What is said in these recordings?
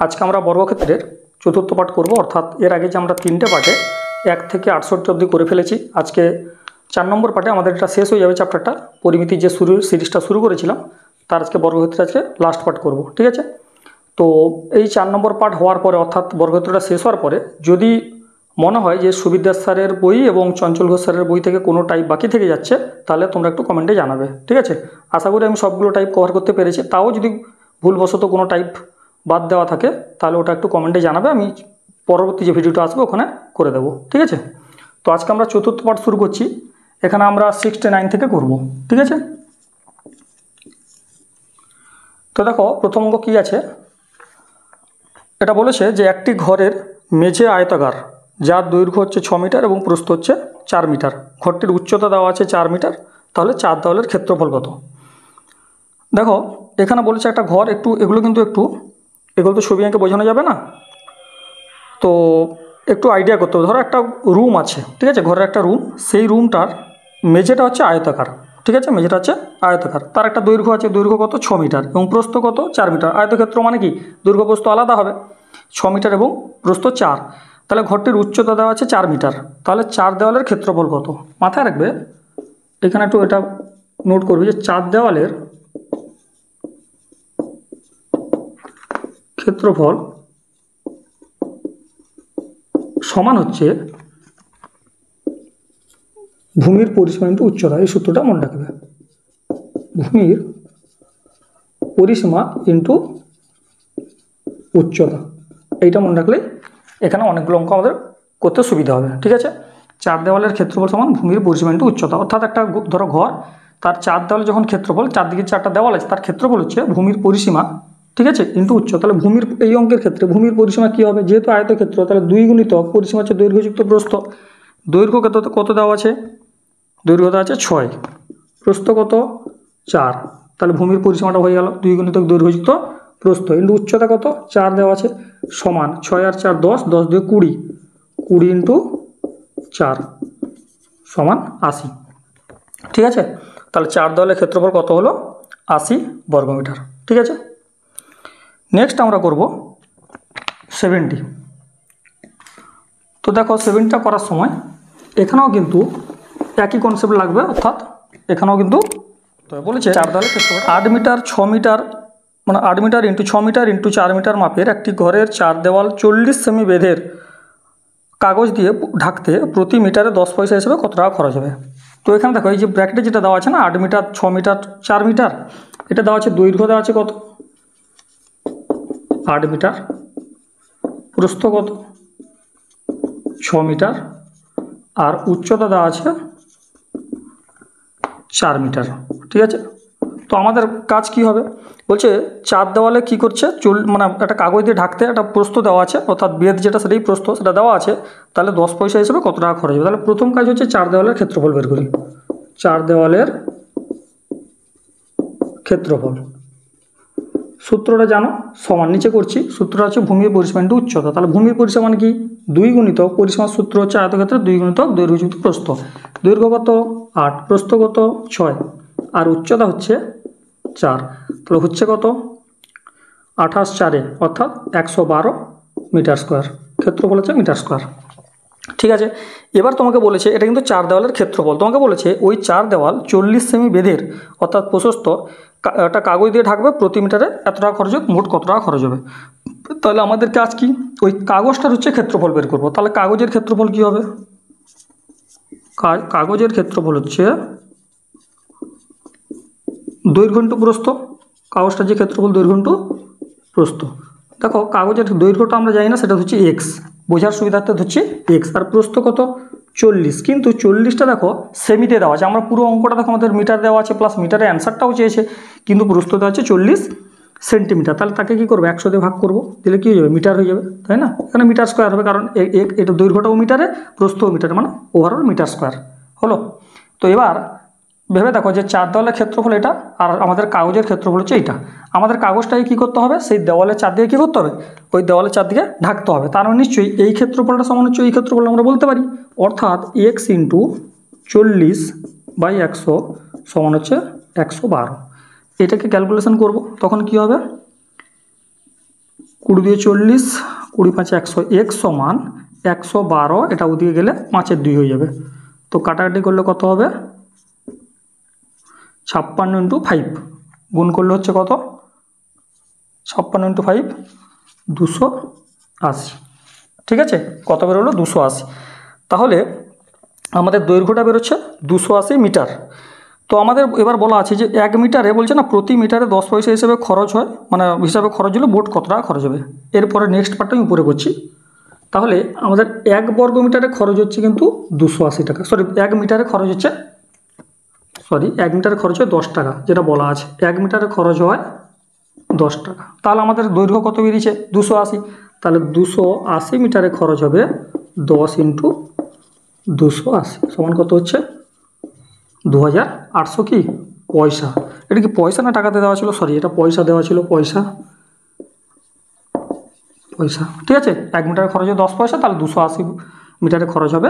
আজকে আমরা বর্গক্ষেত্রের চতুর্থ পাঠ করব, অর্থাৎ এর আগে যে আমরা 3টে পাঠে 1 থেকে 68 অবধি করে ফেলেছি। আজকে 4 নম্বর পাঠে আমাদের এটা শেষ হয়ে যাবে চ্যাপ্টারটা। পরিমিতি যে সিরিজটা শুরু করেছিলাম তার আজকে বর্গক্ষেত্রে আজকে লাস্ট পাঠ করব, ঠিক আছে। তো এই 4 নম্বর পাঠ হওয়ার পরে, অর্থাৎ বর্গক্ষেত্রটা শেষ হওয়ার পরে যদি মনে হয় যে সুবিদ্যাস স্যারের বই এবং চঞ্চল ঘোষ স্যারের বই থেকে কোনো টাইপ বাকি থেকে যাচ্ছে, তাহলে তোমরা একটু কমেন্টে জানাবে, ঠিক আছে। আশা করি আমি সবগুলো টাইপ কভার করতে পেরেছি। তাও যদি ভুলবশত কোনো টাইপ বাদ দেওয়া থাকে তাহলে ওটা একটু কমেন্টে জানাবে, আমি পরবর্তী যে ভিডিওটা আসবে ওখানে করে দেবো, ঠিক আছে। তো আজকে আমরা চতুর্থ পাঠ শুরু করছি। এখানে আমরা 69 থেকে করব, ঠিক আছে। তো দেখো প্রথম অঙ্ক কী আছে, এটা বলেছে যে একটি ঘরের মেঝে আয়তাকার, যার দৈর্ঘ্য হচ্ছে 6 মিটার এবং প্রস্থ হচ্ছে 4 মিটার। ঘরটির উচ্চতা দেওয়া আছে 4 মিটার, তাহলে 4 দেওয়ালের ক্ষেত্রফল কত? দেখো এখানে বলেছে একটা ঘর, এগুলো তো ছবি এঁকে বোঝানো যাবে না, তো একটু আইডিয়া করতে হবে। ধরো একটা রুম আছে, ঠিক আছে, ঘরের একটা রুম, সেই রুমটার মেঝেটা হচ্ছে আয়তাকার, ঠিক আছে, মেঝেটা হচ্ছে আয়তাকার। তার একটা দৈর্ঘ্য আছে, দৈর্ঘ্য কত 6 মিটার এবং প্রস্থ কত 4 মিটার। আয়তক্ষেত্র মানে কি দৈর্ঘ্য প্রস্থ আলাদা হবে, 6 মিটার এবং প্রস্থ 4। তাহলে ঘরটির উচ্চতা দেওয়া আছে 4 মিটার, তাহলে 4 দেওয়ালের ক্ষেত্রফল কত? মাথায় রাখবে, এখানে একটু এটা নোট করবে যে 4 দেওয়ালের ক্ষেত্রফল সমান হচ্ছে ভূমির পরিসীমা ইন্টু উচ্চতা। এই সূত্রটা মনে রাখবে, ভূমির পরিসীমা ইন্টু উচ্চতা। এইটা মনে রাখলে এখানে অনেকগুলো অঙ্ক আমাদের করতে সুবিধা হবে, ঠিক আছে। 4 দেওয়ালের ক্ষেত্রফল সমান ভূমির পরিসীমা ইন্টু উচ্চতা। অর্থাৎ একটা ধরো ঘর, তার 4 দেওয়ালে যখন ক্ষেত্রফল, চারদিকে 4টা দেওয়াল আছে, তার ক্ষেত্রফল হচ্ছে ভূমির পরিসীমা, ঠিক আছে, ইন্টু উচ্চতা। তাহলে ভূমির এই অঙ্কের ক্ষেত্রে ভূমির পরিসীমা কী হবে? যেহেতু আয়তক্ষেত্র, তাহলে 2 গুণিতক পরিসীমা হচ্ছে দৈর্ঘ্যযুক্ত প্রস্থ। দৈর্ঘ্য কত দেওয়া আছে? দৈর্ঘ্য দেওয়া আছে 6, প্রস্থ কত 4, তাহলে ভূমির পরিসীমাটা হয়ে গেল 2 গুণিতক দৈর্ঘ্যযুক্ত প্রস্থ ইন্টু উচ্চতা কত 4 দেওয়া আছে, সমান 6 আর 4 10, 10 2 20, 20 ইন্টু 4 সমান 80, ঠিক আছে। তাহলে 4 দেওয়ালের ক্ষেত্রফল কত হলো? 80 বর্গমিটার, ঠিক আছে। নেক্সট আমরা করব 70। তো দেখো 70টা করার সময় এখানেও কিন্তু একই কনসেপ্ট লাগবে, অর্থাৎ এখানেও কিন্তু বলেছে 4 দেওয়ালের ক্ষেত্রফল 8 মিটার 6 মিটার, মানে 8 metre into 6 metre into 4 metre মাপের একটি ঘরের 4 দেওয়াল 40 সেমি বেধের কাগজ দিয়ে ঢাকতে প্রতি মিটারে 10 পয়সা হিসেবে কত টাকা খরচ হবে? তো এখানে দেখো এই যে ব্র্যাকেটে যেটা দেওয়া আছে না, 8 মিটার 6 মিটার 4 মিটার, এটা দেওয়া আছে দৈর্ঘ্য দেওয়া আছে কত 8 মিটার, প্রস্থ কত 6 মিটার, আর উচ্চতা দেওয়া আছে 4 মিটার, ঠিক আছে। তো আমাদের কাজ কি হবে? বলছে 4 দেওয়ালে কি করছে, মানে একটা কাগজ দিয়ে ঢাকতে একটা প্রস্থ দেওয়া আছে, অর্থাৎ বেদ যেটা সেটাই প্রস্থ, সেটা দেওয়া আছে, তাহলে 10 পয়সা হিসেবে কত টাকা খরচ হবে? তাহলে প্রথম কাজ হচ্ছে 4 দেওয়ালের ক্ষেত্রফল বের করি। 4 দেওয়ালের ক্ষেত্রফল সূত্রটা জানো, সমান নিচে করছি, সূত্রটা হচ্ছে ভূমির পরিসীমা ইন্টু উচ্চতা। তাহলে ভূমির পরিসীমা মানে কি 2 গুণিতক পরিসীমার সূত্র হচ্ছে আয়তক্ষেত্রে 2 গুণিতক দৈর্ঘ্যযুক্ত প্রস্থ। দৈর্ঘ্য কত 8, প্রস্থ কত 6, আর উচ্চতা হচ্ছে 4, তাহলে হচ্ছে কত 28 4 অর্থাৎ 112 মিটার স্কোয়ার। ক্ষেত্রফল হচ্ছে মিটার স্কোয়ার, ঠিক আছে। এবার তোমাকে বলেছে এটা কিন্তু 4 দেওয়ালের ক্ষেত্রফল, তোমাকে বলেছে ওই 4 দেওয়াল 40 সেমি বেধের, অর্থাৎ প্রশস্ত, একটা কাগজ দিয়ে ঢাকবে, প্রতি মিটারে এত টাকা খরচ হবে, মোট কত টাকা খরচ হবে? তাহলে আমাদের কাজ কি, ওই কাগজটার হচ্ছে ক্ষেত্রফল বের করবো। তাহলে কাগজের ক্ষেত্রফল কি হবে? কাগজের ক্ষেত্রফল হচ্ছে দৈর্ঘ্য ইন্টু প্রস্থ। কাগজটার যে ক্ষেত্রফল দৈর্ঘ্য ইন্টু প্রস্থ। দেখো কাগজের দৈর্ঘ্যটা আমরা জানি না, সেটা হচ্ছে এক্স, বোঝার সুবিধার্থে হচ্ছে এক্স, আর প্রস্থ কত 40, কিন্তু 40টা দেখো সেমিতে দেওয়া আছে। আমরা পুরো অঙ্কটা দেখো আমাদের মিটার দেওয়া আছে, প্লাস মিটারের অ্যান্সারটাও চেয়েছে, কিন্তু প্রস্থ দেওয়া আছে 40 সেন্টিমিটার। তাহলে তাকে কী করবো 100 দিয়ে ভাগ করবো, দিলে কী হয়ে যাবে মিটার হয়ে যাবে, তাই না। এখানে মিটার স্কোয়ার হবে, কারণ এটা দৈর্ঘ্যটাও মিটারে প্রস্থও মিটারে, মানে ওভারঅল মিটার স্কোয়ার হলো। তো এবার ভেবে দেখো যে 4 দেওয়ালের ক্ষেত্রফল এটা, আর আমাদের কাগজের ক্ষেত্রফল হচ্ছে এইটা। আমাদের কাগজটাকে কী করতে হবে, সেই দেওয়ালের চারদিকে কী করতে হবে, ওই দেওয়ালের চারদিকে ঢাকতে হবে। তার মানে নিশ্চয়ই এই ক্ষেত্রফলটা সমান হচ্ছে এই ক্ষেত্রফল আমরা বলতে পারি, অর্থাৎ এক্স ইন্টু 40/100 সমান হচ্ছে 112। এটাকে ক্যালকুলেশন করব, তখন কি হবে 20 দিয়ে 40, 20 5 100, x সমান 112, এটা ওদিকে গেলে 5-এর 2 হয়ে যাবে। তো কাটাকাটি করলে কত হবে? 56 ইন্টু 5 গুণ করলে হচ্ছে কত? 56 ইন্টু 5 280। ঠিক আছে, কত বেরোলো? 280। তাহলে আমাদের দৈর্ঘ্যটা বেরোচ্ছে 280 মিটার। তো আমাদের এবার বলা আছে যে 1 মিটারে বলছে না, প্রতি মিটারে 10 পয়সা হিসেবে খরচ হয়, মানে হিসাবে খরচ হলে মোট কত টাকা খরচ হবে। এরপরে নেক্সট পার্টটা আমি উপরে করছি। তাহলে আমাদের 1 বর্গ মিটারে খরচ হচ্ছে কিন্তু 280 টাকা, সরি 1 মিটারে খরচ হচ্ছে 1 মিটারে খরচ হয় 10 টাকা, যেটা বলা আছে 1 মিটারে খরচ হয় 10 টাকা। তাহলে আমাদের দৈর্ঘ্য কত বেরিয়েছে? 280। তাহলে 280 মিটারে খরচ হবে 10 ইন্টু 280 সমান কত হচ্ছে? 2800 কি পয়সা। এটা কি পয়সা না টাকাতে দেওয়া ছিল? সরি, এটা পয়সা দেওয়া ছিল, পয়সা। ঠিক আছে, 1 মিটারে খরচ হবে 10 পয়সা, তাহলে 280 মিটারে খরচ হবে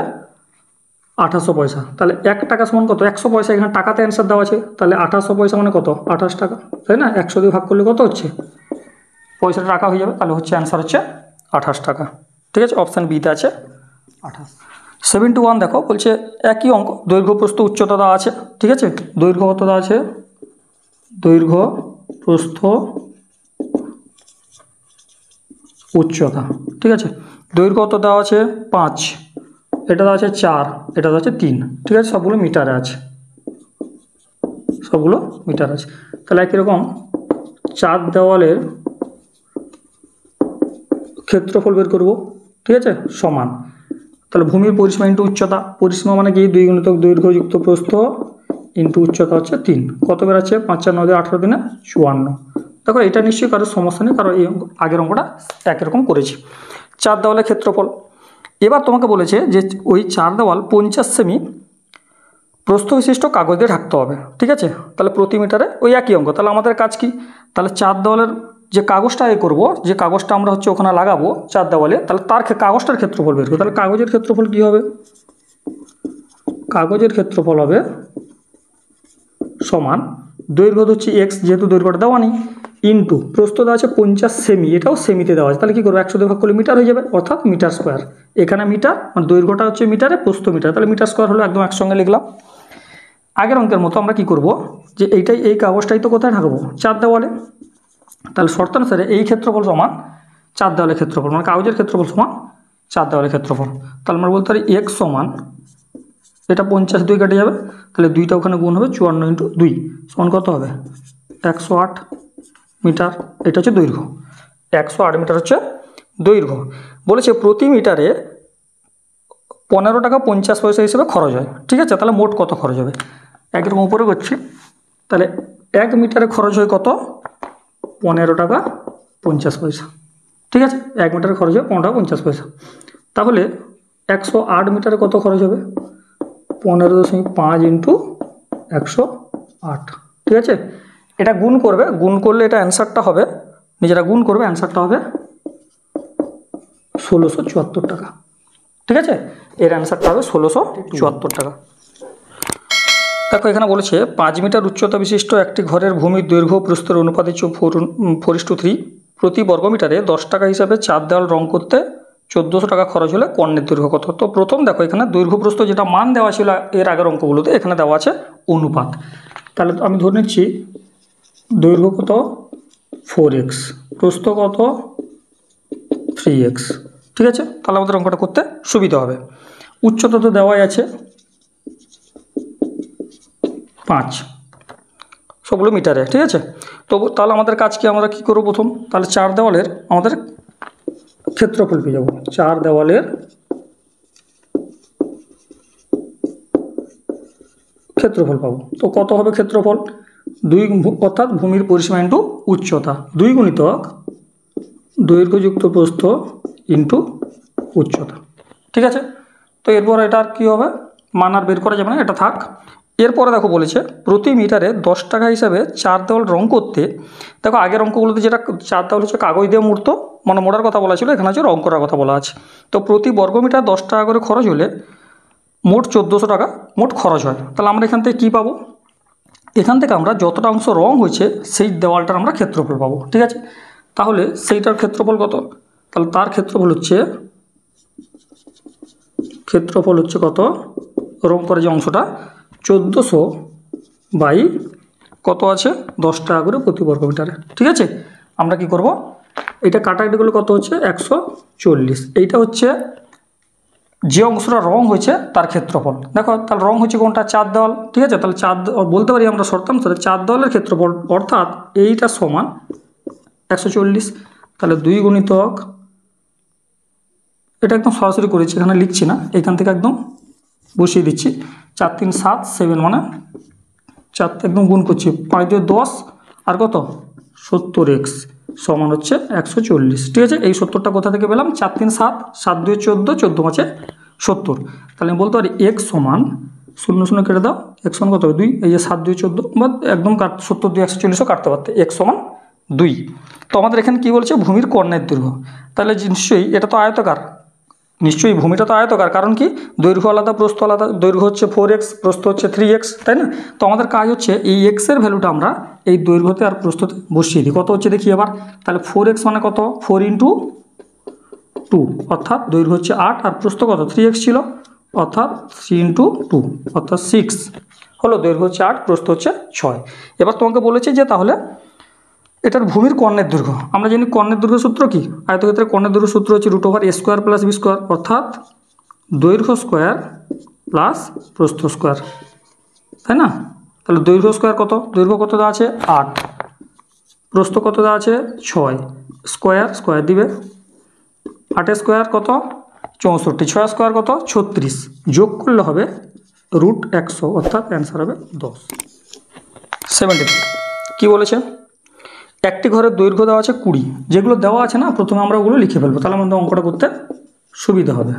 2800 পয়সা। তাহলে 1 টাকা সমান কত? 100 পয়সা। এখানে টাকাতে অ্যান্সার দেওয়া আছে, তাহলে 2800 পয়সা মানে কত? 28 টাকা, তাই না? 100 দিয়ে ভাগ করলে কত হচ্ছে? পয়সাটা টাকা হয়ে যাবে, তাহলে হচ্ছে অ্যান্সার হচ্ছে 28 টাকা। ঠিক আছে, অপশান বিতে আছে 28। 71 দেখো, বলছে একই অঙ্ক, দৈর্ঘ্য প্রস্থ উচ্চতা দেওয়া আছে। ঠিক আছে, দৈর্ঘ্য কত দেওয়া আছে? দৈর্ঘ্য প্রস্থ উচ্চতা। ঠিক আছে, দৈর্ঘ্য কত দেওয়া আছে? 5, এটা দেওয়া আছে 4, এটা দেওয়া আছে 3। ঠিক আছে, সবগুলো মিটারে আছে, সবগুলো মিটার আছে। তাহলে একই রকম চার দেওয়ালের ক্ষেত্রফল বের করব। ঠিক আছে, সমান, তাহলে ভূমির পরিসীমা ইন্টু উচ্চতা। পরিসীমা মানে কি? 2 গুণিতক দৈর্ঘ্য যুক্ত প্রস্থ ইন্টু উচ্চতা হচ্ছে 3। কত বেরোচ্ছে? 5 4 9 দিয়ে 18 দিনে 54। দেখো এটা নিশ্চয়ই কারোর সমস্যা নেই, কারণ এই আগের অঙ্কটা একই রকম করেছি। চার দেওয়ালের ক্ষেত্রফল। এবার তোমাকে বলেছে যে ওই চার দেওয়াল 50 সেমি প্রস্থ বিশিষ্ট কাগজ দিয়ে ঢাকতে হবে। ঠিক আছে, তাহলে প্রতি মিটারে ওই একই অঙ্ক। তাহলে আমাদের কাজ কি? তাহলে চার দেওয়ালের যে কাগজটা করব, যে কাগজটা আমরা হচ্ছে ওখানে লাগাবো চার দেওয়ালে, তাহলে তার কাগজটার ক্ষেত্রফল বের করবো। তাহলে কাগজের ক্ষেত্রফল কি হবে? কাগজের ক্ষেত্রফল হবে সমান দৈর্ঘ্য হচ্ছে এক্স, যেহেতু দৈর্ঘ্যটা দেওয়া নেই, ইন্টু প্রস্থ দেওয়া আছে 50 সেমি, এটাও সেমিতে দেওয়া আছে। তাহলে কী করবো? 100 দিয়ে ভাগ করলে মিটার হয়ে যাবে, অর্থাৎ মিটার স্কোয়ার। এখানে মিটার মানে দৈর্ঘ্যটা হচ্ছে মিটারে, প্রস্থ মিটার, তাহলে মিটার স্কোয়ার হলো, একদম একসঙ্গে লিখলাম। আগের অঙ্কের মতো আমরা কি করব, যে এই কাগজটাই তো কোথায় ঢাকবো? চার দেওয়ালে। তাহলে শর্তানুসারে এই ক্ষেত্রফল সমান চার দেওয়ালের ক্ষেত্রফল, মানে কাগজের ক্ষেত্রফল সমান চার দেওয়ালের ক্ষেত্রফল। তাহলে আমরা বলতে পারি এক্স সমান, এটা 50 2 কেটে যাবে, তাহলে 2টা ওখানে গুণ হবে, 54 ইন্টু 2 সমান কত হবে? 108 মিটার। এটা হচ্ছে দৈর্ঘ্য, 108 মিটার হচ্ছে দৈর্ঘ্য। বলেছে প্রতি মিটারে 15 টাকা 50 পয়সা হিসেবে খরচ হয়। ঠিক আছে, তাহলে মোট কত খরচ হবে? একরকম উপরে করছি, তাহলে 1 মিটারে খরচ হয় কত? 15 টাকা 50 পয়সা। ঠিক আছে, 1 মিটারে খরচ হয় 15 টাকা 50 পয়সা। তাহলে 108 মিটারে কত খরচ হবে? 15.5 ইন্টু 108। ঠিক আছে, এটা গুণ করবে, গুণ করলে এটা অ্যান্সারটা হবে, নিজেরা গুণ করবে, অ্যান্সারটা হবে 1674 টাকা। ঠিক আছে, এর অ্যান্সারটা হবে 1674 টাকা। দেখো এখানে বলেছে 5 মিটার উচ্চতা বিশিষ্ট একটি ঘরের ভূমির দৈর্ঘ্য প্রস্থের অনুপাতে 4:3 প্রতি বর্গমিটারে 10 টাকা হিসাবে চার দেওয়াল রং করতে 1400 টাকা খরচ হলে কর্ণের দৈর্ঘ্য কত? তো প্রথম দেখো এখানে দৈর্ঘ্য প্রস্থ যেটা মান দেওয়া ছিল এর আগের অঙ্কগুলোতে, এখানে দেওয়া আছে অনুপাত। তাহলে আমি ধরে নিচ্ছি দৈর্ঘ্য কত? 4x, প্রস্থ কত? 3x। ঠিক আছে, তাহলে আমাদের অঙ্কটা করতে সুবিধা হবে। উচ্চতা তো দেওয়াই আছে 5, সবগুলো মিটারে। ঠিক আছে, তো তাহলে আমাদের কাজ কি? আমরা কি করবো প্রথম? তাহলে চার দেওয়ালের আমাদের ক্ষেত্রফল পেয়ে যাবো। চার দেওয়ালের ক্ষেত্রফল পাবো। তো কত হবে ক্ষেত্রফল? 2 অর্থাৎ ভূমির পরিসীমা ইন্টু উচ্চতা, 2 গুণিতক দৈর্ঘ্যযুক্ত প্রস্থ ইন্টু উচ্চতা। ঠিক আছে, তো এরপর এটা আর কী হবে? মান আর বের করা যাবে না, এটা থাক। এরপরে দেখো বলেছে প্রতি মিটারে 10 টাকা হিসাবে চার দেওয়াল রং করতে। দেখো আগের অঙ্কগুলোতে যেটা চার দেওয়াল হচ্ছে কাগজ দিয়ে মুড়ত, মানে মোড়ার কথা বলা ছিল, এখানে হচ্ছে রং করার কথা বলা আছে। তো প্রতি বর্গমিটার 10 টাকা করে খরচ হলে মোট 1400 টাকা মোট খরচ হয়। তাহলে আমরা এখান থেকে কী পাবো? এখান থেকে আমরা যতটা অংশ রং হয়েছে সেই দেওয়ালটার আমরা ক্ষেত্রফল পাবো। ঠিক আছে, তাহলে সেইটার ক্ষেত্রফল কত? তাহলে তার ক্ষেত্রফল হচ্ছে কত, রং করে যে অংশটা 1400 বাই কত আছে 10 টাকা করে প্রতি বর্গ মিটারে। ঠিক আছে, আমরা কি করব, এটা কাটাকাটি করলে কত হচ্ছে 140। এইটা হচ্ছে যে অংশটা রং হয়েছে তার ক্ষেত্রফল। দেখো তাহলে রং হচ্ছে কোনটা, চার দেওয়াল। ঠিক আছে, তাহলে চার বলতে পারি আমরা শর্তানুসারে চার দেওয়ালের ক্ষেত্রফল অর্থাৎ এইটা সমান 140। তাহলে 2 গুণিতক, এটা একদম সরাসরি করেছি, এখানে লিখছি না, এখান থেকে একদম বসিয়ে দিচ্ছি। 4 3 7 7 মানে 4 একদম গুণ করছি, 5 2 10 আর কত 70x সমান হচ্ছে 140। ঠিক আছে, এই 70টা কোথা থেকে পেলাম, 4 3 7 7 2 14 14 5 70। তাহলে আমি বলতে পারি x সমান 0 0 কেটে দাও, x সমান কত হবে 2, এই যে 7 2 14 বা একদম 70 2 140ও কাটতে পারতে, x সমান 2। তো আমাদের এখানে কি বলছে, ভূমির কর্ণের দৈর্ঘ্য। তাহলে নিশ্চয়ই এটা তো আয়তাকার, নিশ্চয়ই ভূমিটা তো আয়তাকার, কারণ কি দৈর্ঘ্য আলাদা প্রস্থ আলাদা, দৈর্ঘ্য হচ্ছে 4x, প্রস্থ হচ্ছে 3x, তাই না? তো আমাদের কাজ হচ্ছে এই এক্সের ভ্যালুটা আমরা এই দৈর্ঘ্যতে আর প্রস্থতে বসিয়ে দিই। কত হচ্ছে দেখি এবার, তাহলে 4x মানে কত, 4 × 2 অর্থাৎ দৈর্ঘ্য হচ্ছে 8 আর প্রস্থ কত 3x ছিল, অর্থাৎ 3 × 2 অর্থাৎ 6 হলো, দৈর্ঘ্য হচ্ছে 8, প্রস্থ হচ্ছে 6। এবার তোমাকে বলেছে যে তাহলে এটার ভূমির কর্ণের দৈর্ঘ্য। আমরা জানি কর্ণের দৈর্ঘ্য সূত্র কি, আয়তক্ষেত্রের কর্ণের দৈর্ঘ্য সূত্র হচ্ছে √a² + b² অর্থাৎ দৈর্ঘ্য স্কোয়ার প্লাস প্রস্থ স্কোয়ার, তাই না? তাহলে দৈর্ঘ্য স্কোয়ার কত, দৈর্ঘ্য কত দেওয়া আছে 8, প্রস্থ কত দেওয়া আছে 6, স্কোয়ার স্কোয়ার দিবে, 8 স্কোয়ার কত 64, 6 স্কোয়ার কত 36, যোগ করলে হবে √100 অর্থাৎ অ্যান্সার হবে 10। 17 কি বলেছে, একটি ঘরের দৈর্ঘ্য দেওয়া আছে 20, যেগুলো দেওয়া আছে না প্রথমে আমরা ওগুলো লিখে ফেলবো, তাহলে আমাদের অঙ্কটা করতে সুবিধা হবে।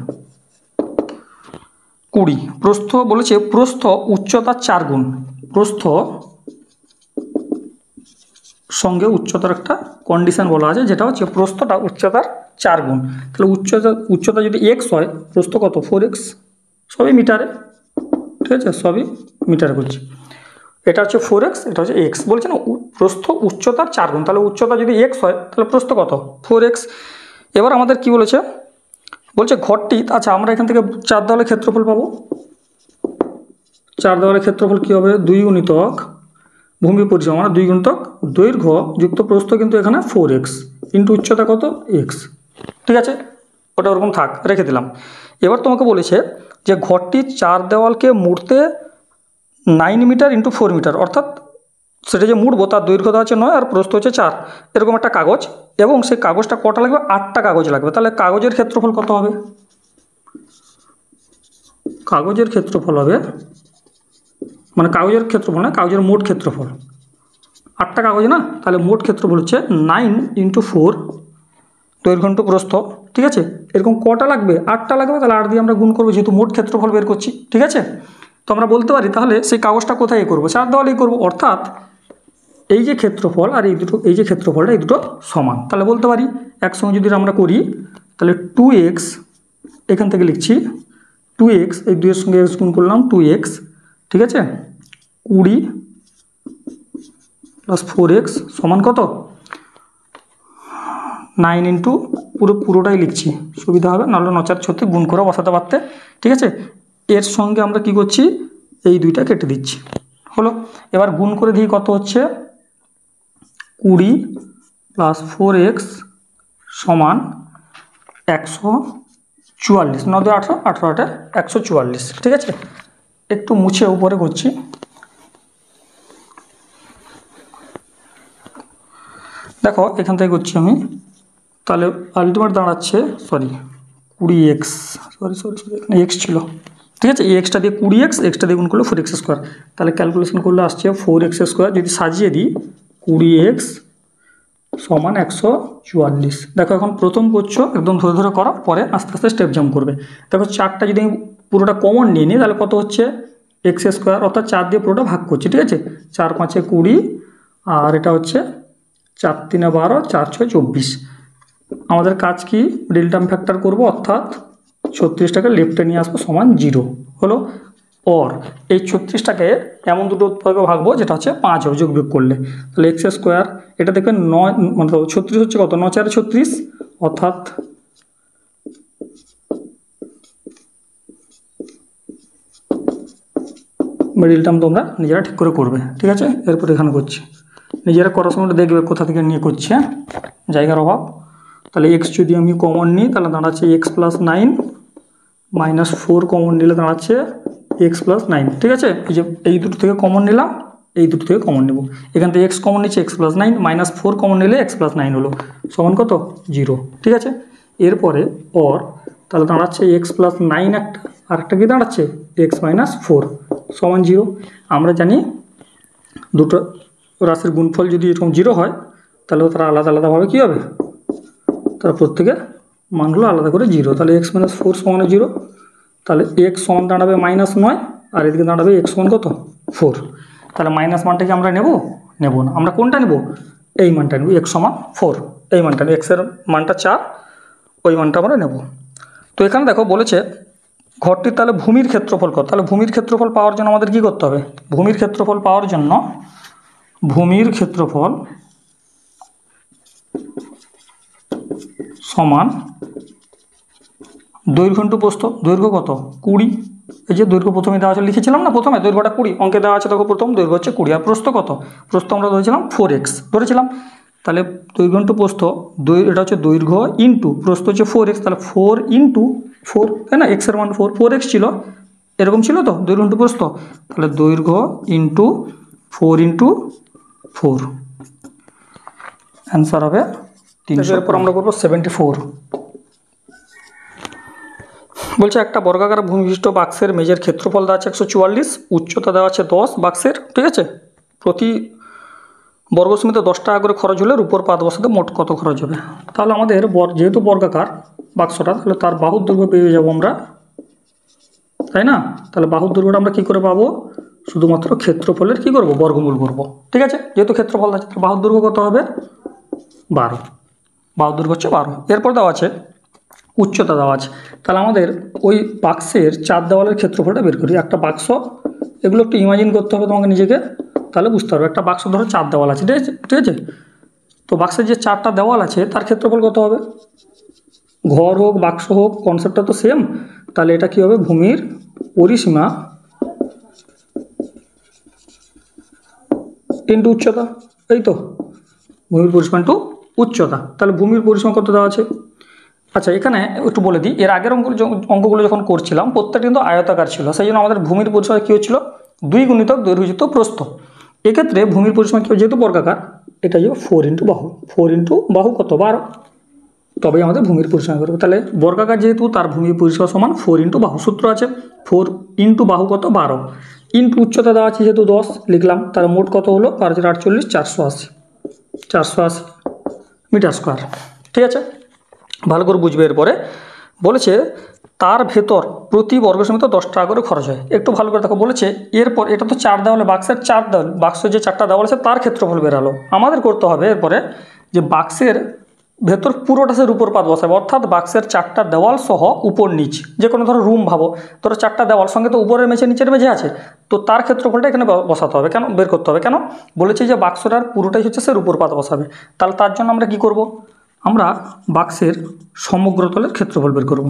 20 প্রস্থ বলেছে, প্রস্থ উচ্চতার 4 গুণ, প্রস্থ সঙ্গে উচ্চতার একটা কন্ডিশন বলা আছে, যেটা হচ্ছে প্রস্থটা উচ্চতার 4 গুণ। তাহলে উচ্চতা যদি x হয়, প্রস্থ কত 4x, সবই মিটারে, ঠিক আছে সবই মিটারে বলছি। এটা হচ্ছে 4x, এটা হচ্ছে x, বলছে না প্রস্থ উচ্চতার 4 গুণ, তাহলে উচ্চতা যদি x হয় তাহলে প্রস্থ কত 4x। এবার আমাদের কি বলেছে, বলছে ঘরটি, আচ্ছা আমরা এখান থেকে 4 দেওয়ালের ক্ষেত্রফল পাবো। 4 দেওয়ালের ক্ষেত্রফল কী হবে, 2 গুণিতক ভূমি পরিসীমা মানে 2 গুণিতক দৈর্ঘ্য যুক্ত প্রস্থ, কিন্তু এখানে 4x ইন্টু উচ্চতা কত x। ঠিক আছে, ওটা ওরকম থাক, রেখে দিলাম। এবার তোমাকে বলেছে যে ঘরটি 4 দেওয়ালকে মুড়তে 9 মিটার × 4 মিটার, অর্থাৎ সেটা যে মুড়বো তার দৈর্ঘ্য দেওয়া আছে 9 আর প্রস্থ হচ্ছে 4, এরকম একটা কাগজ, এবং সেই কাগজটা কটা লাগবে, 8টা কাগজ লাগবে। তাহলে কাগজের ক্ষেত্রফল কত হবে, কাগজের ক্ষেত্রফল হবে, মানে কাগজের ক্ষেত্রফল না, কাগজের মোট ক্ষেত্রফল, 8টা কাগজ না, তাহলে মোট ক্ষেত্রফল হচ্ছে 9 × 4 দৈর্ঘ্য × প্রস্থ। ঠিক আছে, এরকম কটা লাগবে, 8টা লাগবে, তাহলে 8 দিয়ে আমরা গুণ করবো, যেহেতু মোট ক্ষেত্রফল বের করছি। ঠিক আছে, তো আমরা বলতে পারি তাহলে সেই কাগজটা কোথায় করবো, 4 দেওয়ালেই করবো, অর্থাৎ এই যে ক্ষেত্রফল আর এই দুটো, এই যে ক্ষেত্রফলটা এই দুটো সমান। তাহলে বলতে পারি একসঙ্গে যদি আমরা করি, তাহলে 2x এখান থেকে লিখছি, 2x এই 2 এর সঙ্গে x গুণ করলাম 2x, ঠিক আছে 20 + 4x সমান কত 9 × পুরোটাই লিখছি, সুবিধা হবে, নাহলে 9 4 36 গুণ করে বসাতে পারতে। ঠিক আছে, এর সঙ্গে আমরা কি করছি, এই দুইটা কেটে দিচ্ছি, হলো। এবার গুণ করে দিই কত হচ্ছে 20 + 4x সমান 144, 9 2 18, 18 144। ঠিক আছে, একটু মুছে উপরে করছি, দেখো এখান থেকে করছি আমি, তাহলে আলটিমেট দাঁড়াচ্ছে 20x, এখানে x ছিল, ঠিক আছে এই এক্সটা দিয়ে 20x, এক্সটা দিয়ে গুণ করলে 4x², তাহলে ক্যালকুলেশন করলে আসছে 4x², যদি সাজিয়ে দিই 20x সমান 144। দেখো এখন প্রথম করছো একদম ধরে ধরে করো, পরে আস্তে আস্তে স্টেপ জাম্প করবে। দেখো 4টা যদি আমি পুরোটা কমন নিয়ে নিই, তাহলে কত হচ্ছে x², অর্থাৎ 4 দিয়ে পুরোটা ভাগ করছি। ঠিক আছে, 4 5 20, আর এটা হচ্ছে 4 3 12, 4 6 24। আমাদের কাজ কি, মিডল টার্ম ফ্যাক্টর করবো, অর্থাৎ 36টাকে লেফটে নিয়ে আসবো সমান 0 হলো। और এই 36টাকে এমন দুটো ভাগে ভাগবো যেটা হচ্ছে 5 হবে যোগ বিয়োগ করলে, তাহলে এক্স স্কোয়ার এটা দেখবেন 9 মানে 36 হচ্ছে কত, 9 4 36, অর্থাৎ মিডিল টার্ম তোমরা নিজেরা ঠিক করে করবে, ঠিক আছে। এরপর এখানে করছি, নিজেরা করার সময় দেখবে কোথা থেকে নিয়ে করছে, জায়গার অভাব। তাহলে এক্স যদি আমি কমন নিই তাহলে দাঁড়াচ্ছে এক্স প্লাস 9 মাইনাস 4 কমন নিলে দাঁড়াচ্ছে এক্স প্লাস 9, ঠিক আছে। এই যে এই দুটো থেকে কমন নিলাম, এই দুটো থেকে কমন নেব, এখান থেকে এক্স কমন নিচ্ছে এক্স প্লাস 9 মাইনাস 4 কমন নিলে এক্স প্লাস 9 হলো সমান কত 0, ঠিক আছে। এরপরে অর তাহলে দাঁড়াচ্ছে এক্স প্লাস 9 একটা, আর একটা কি দাঁড়াচ্ছে এক্স মাইনাস 4 সমান 0। আমরা জানি দুটো রাশির গুণফল যদি এরকম 0 হয় তাহলে তারা আলাদা আলাদাভাবে কী হবে, তারা প্রত্যেকের মানগুলো আলাদা করে 0, তাহলে এক্স মাইনাস 4 সমান 0, তাহলে এক্স সমান দাঁড়াবে -9 আর এদিকে দাঁড়াবে এক্স সমান কত 4। তাহলে মাইনাস মানটাকে আমরা নেব না, আমরা কোনটা নেব, এই মানটা নেব, এক্স সমান 4 এই মানটা নেব, এক্সের মানটা 4 ওই মানটা আমরা নেব। তো এখানে দেখো বলেছে ঘরটির তাহলে ভূমির ক্ষেত্রফল কত, তাহলে ভূমির ক্ষেত্রফল পাওয়ার জন্য আমাদের কী করতে হবে, ভূমির ক্ষেত্রফল পাওয়ার জন্য ভূমির ক্ষেত্রফল সমান দৈর্ঘ্য ইন্টু প্রস্থ, দৈর্ঘ্য কত 20, এই যে দৈর্ঘ্য প্রথমে দেওয়া আছে লিখেছিলাম না, প্রথমে দৈর্ঘ্যটা 20 অঙ্কে দেওয়া আছে, দেখো প্রথম দৈর্ঘ্য হচ্ছে 20, আর প্রস্থ কত, প্রস্থ আমরা ধরেছিলাম 4x ধরেছিলাম, তাহলে দৈর্ঘ্য ইন্টু প্রস্থ, এটা হচ্ছে দৈর্ঘ্য ইন্টু প্রস্থ হচ্ছে 4x, তাহলে 4 ইন্টু 4, তাই না, এক্সের মান 4x ছিল, এরকম ছিল তো দৈর্ঘ্য ইন্টু প্রস্থ, তাহলে দৈর্ঘ্য ইন্টু 4 ইন্টু 4 অ্যান্সার হবে 300। এরপর আমরা করবো 74। বলছে একটা বর্গাকার ভূমিবিশিষ্ট বাক্সের মেঝের ক্ষেত্রফল দেওয়া আছে 144, উচ্চতা দেওয়া আছে 10 বাক্সের, ঠিক আছে। প্রতি বর্গসেমিতে 10 টাকা করে খরচ হলে উপর পাত বসাতে মোট কত খরচ হবে। তাহলে আমাদের যেহেতু বর্গাকার বাক্সটা, তাহলে তার বাহুর দৈর্ঘ্য পেয়ে যাবো আমরা, তাই না। তাহলে বাহুর দৈর্ঘ্যটা আমরা কী করে পাবো, শুধুমাত্র ক্ষেত্রফলের কী করবো বর্গমূল করবো, ঠিক আছে। যেহেতু ক্ষেত্রফল আছে তাহলে বাহুর দৈর্ঘ্য কত হবে 12, বাহুর দৈর্ঘ্য হচ্ছে 12। এরপর দেওয়া আছে উচ্চতা দেওয়া আছে, তাহলে আমাদের ওই বাক্সের 4 দেওয়ালের ক্ষেত্রফলটা বের করি। একটা বাক্স, এগুলো একটু ইমাজিন করতে হবে তোমাকে নিজেকে, তাহলে বুঝতে পারবে। একটা বাক্স ধরো 4 দেওয়াল আছে, ঠিক আছে। তো বাক্সের যে 4টা দেওয়াল আছে তার ক্ষেত্রফল কত হবে, ঘর হোক বাক্স হোক কনসেপ্টটা তো সেম, তাহলে এটা কী হবে ভূমির পরিসীমা ইন্টু উচ্চতা, এই তো ভূমির পরিসীমা ইন্টু উচ্চতা। তাহলে ভূমির পরিসীমা কত দেওয়া আছে, আচ্ছা এখানে একটু বলে দিই, এর আগের অঙ্কগুলো যখন করছিলাম প্রত্যেকটা কিন্তু আয়তাকার ছিল, সেই জন্য আমাদের ভূমির পরিসীমা কী হচ্ছিল 2 গুণিতক দৈর্ঘ্য যুক্ত প্রস্থ। এক্ষেত্রে ভূমির পরিসীমা কী, যেহেতু বর্গাকার এটা যে 4 ইন্টু বাহু, 4 ইন্টু বাহু কত 12, তবেই আমাদের ভূমির পরিসীমা করবে। তাহলে বর্গাকার যেহেতু তার ভূমির পরিসীমা সমান 4 ইন্টু বাহু, সূত্র আছে 4 ইন্টু বাহু কত 12 ইন্টু উচ্চতা দেওয়া আছে যেহেতু 10 লিখলাম, তাহলে মোট কত হলো 448, 480 মিটার স্কোয়ার, ঠিক আছে। ভালো করে বুঝবে। এরপরে বলেছে তার ভেতর প্রতি বর্গসেমিতে 10 টাকা করে খরচ হয়, একটু ভালো করে দেখো। বলেছে এরপর এটা তো 4 দেওয়ালে বাক্সের 4 দেওয়াল, বাক্সের যে 4টা দেওয়াল আছে তার ক্ষেত্রফল বেরালো, আমাদের করতে হবে এরপরে যে বাক্সের ভেতর পুরোটা সে উপর পাত বসাবে, অর্থাৎ বাক্সের 4টা দেওয়াল সহ উপর নিচ, যে কোনো ধরো রুম ভাবো, ধরো 4টা দেওয়াল সঙ্গে তো উপরের মেঝে নিচের মেঝে আছে, তো তার ক্ষেত্রফলটা এখানে বসাতে হবে, কেন বের করতে হবে, কেন বলেছে যে বাক্সটার পুরোটাই হচ্ছে সে উপর পাত বসাবে। তাহলে তার জন্য আমরা কি করব, আমরা বাক্সের সমগ্র তলের ক্ষেত্রফল বের করব,